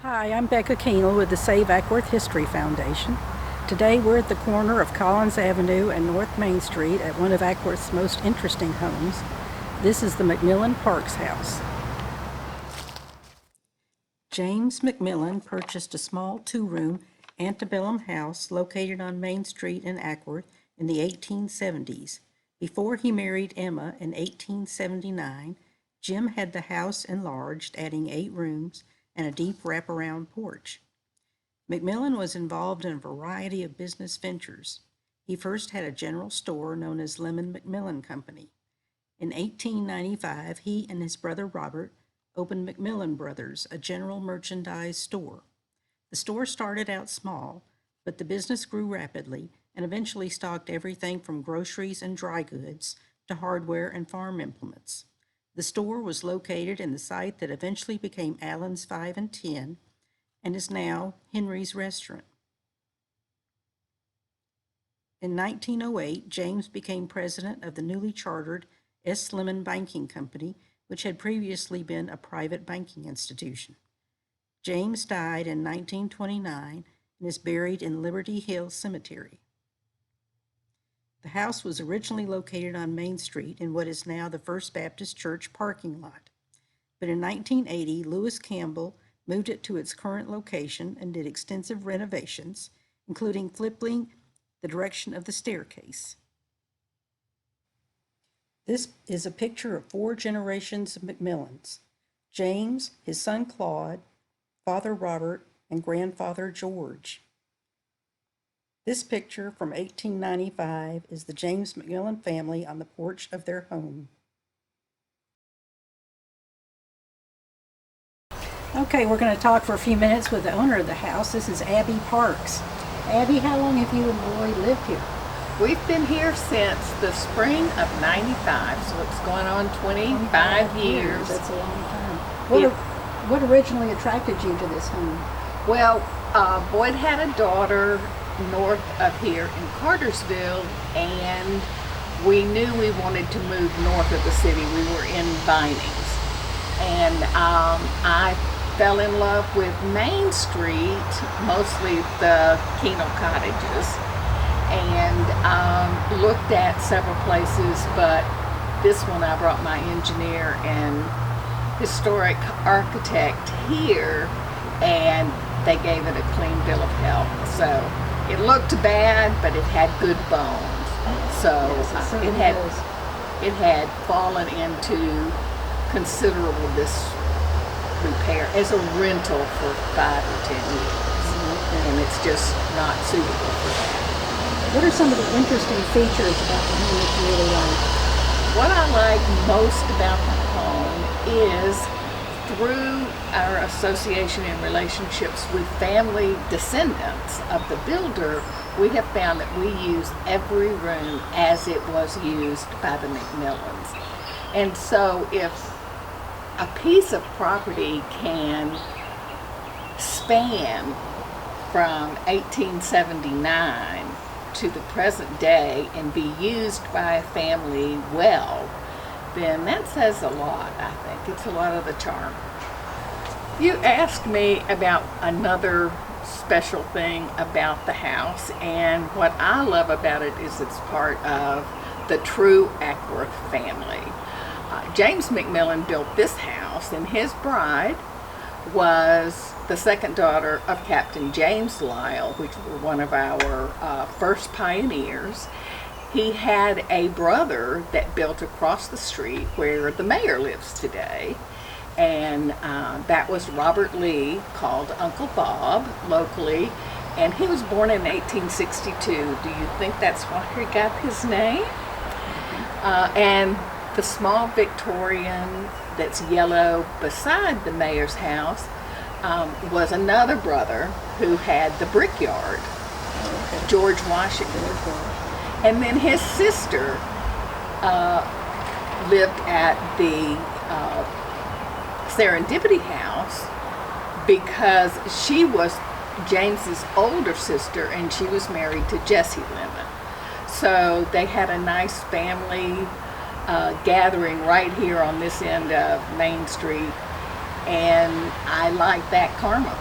Hi, I'm Becca Keenel with the Save Ackworth History Foundation. Today we're at the corner of Collins Avenue and North Main Street at one of Ackworth's most interesting homes. This is the McMillan-Parks house. James McMillan purchased a small two-room antebellum house located on Main Street in Ackworth in the 1870s. Before he married Emma in 1879, Jim had the house enlarged, adding 8 rooms and a deep wraparound porch. McMillan was involved in a variety of business ventures. He first had a general store known as Lemon McMillan Company. In 1895, he and his brother Robert opened McMillan Brothers, a general merchandise store. The store started out small, but the business grew rapidly and eventually stocked everything from groceries and dry goods to hardware and farm implements. The store was located in the site that eventually became Allen's 5 and 10 and is now Henry's Restaurant. In 1908, James became president of the newly chartered S. Lemon Banking Company, which had previously been a private banking institution. James died in 1929 and is buried in Liberty Hill Cemetery. The house was originally located on Main Street in what is now the First Baptist Church parking lot. But in 1980, Lewis Campbell moved it to its current location and did extensive renovations, including flipping the direction of the staircase. This is a picture of 4 generations of McMillans: James, his son Claude, Father Robert, and Grandfather George. This picture from 1895 is the James McMillan family on the porch of their home. Okay, we're going to talk for a few minutes with the owner of the house. This is Abbie Parks. Abbie, how long have you and Lloyd lived here? We've been here since the spring of '95, so it's going on 25 years. That's a long time. What originally attracted you to this home? Well, Boyd had a daughter north of here in Cartersville, and we knew we wanted to move north of the city. We were in Vinings, and I fell in love with Main Street, mostly the Keenel cottages, and looked at several places, but this one I brought my engineer and historic architect here, and they gave it a clean bill of health. So it looked bad, but it had good bones. So it had fallen into considerable disrepair as a rental for 5 or 10 years, and it's just not suitable for that. What are some of the interesting features about the home that you really like? What I like most about the home is, through our association and relationships with family descendants of the builder, we have found that we use every room as it was used by the McMillans. And so if a piece of property can span from 1879 to the present day and be used by a family well, then that says a lot, I think. It's a lot of the charm. You asked me about another special thing about the house, and what I love about it is it's part of the true Ackworth family. James McMillan built this house, and his bride was the second daughter of Captain James Lyle, which were one of our first pioneers. He had a brother that built across the street where the mayor lives today, and that was Robert Lee, called Uncle Bob locally, and he was born in 1862. Do you think that's why he got his name? And the small Victorian that's yellow beside the mayor's house was another brother who had the brickyard, George Washington. And then his sister lived at the Serendipity House because she was James's older sister, and she was married to Jesse Lemon. So they had a nice family gathering right here on this end of Main Street, and I like that karma.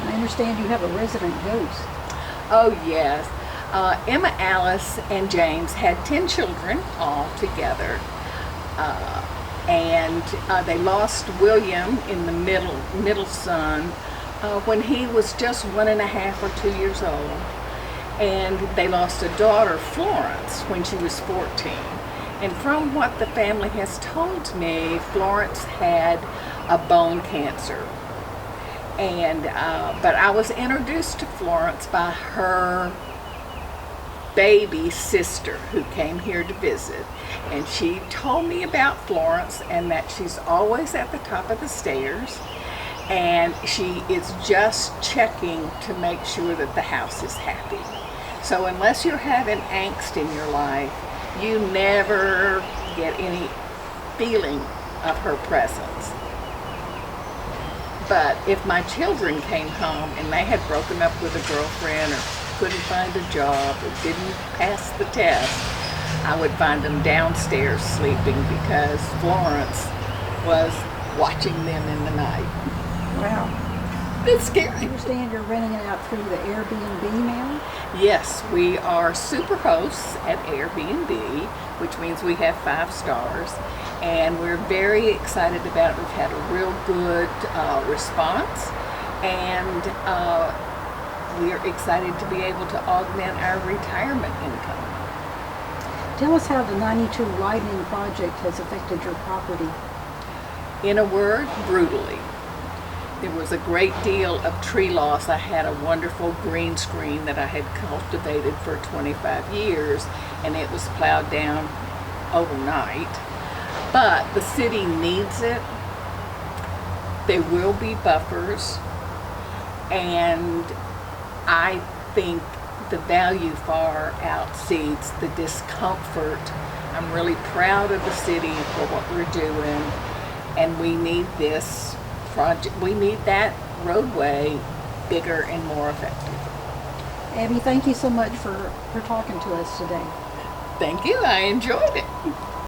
I understand you have a resident ghost. Oh, yes. Emma, Alice, and James had 10 children all together. And they lost William in the middle son when he was just 1.5 or 2 years old. And they lost a daughter, Florence, when she was 14. And from what the family has told me, Florence had a bone cancer. And but I was introduced to Florence by her baby sister who came here to visit, and she told me about Florence and that she's always at the top of the stairs, and she is just checking to make sure that the house is happy. So unless you're having angst in your life, you never get any feeling of her presence. But if my children came home and they had broken up with a girlfriend or couldn't find a job or didn't pass the test, I would find them downstairs sleeping because Florence was watching them in the night. Wow. It's I scary. understand you're renting it out through the Airbnb now? Yes, we are super hosts at Airbnb, which means we have 5 stars, and we're very excited about it. We've had a real good response, and we're excited to be able to augment our retirement income. Tell us how the 92 widening project has affected your property. In a word, brutally. There was a great deal of tree loss. I had a wonderful green screen that I had cultivated for 25 years, and it was plowed down overnight. But the city needs it. There will be buffers, and I think the value far exceeds the discomfort. I'm really proud of the city for what we're doing, and we need this project. We need that roadway bigger and more effective. Abbie, thank you so much for talking to us today. Thank you. I enjoyed it.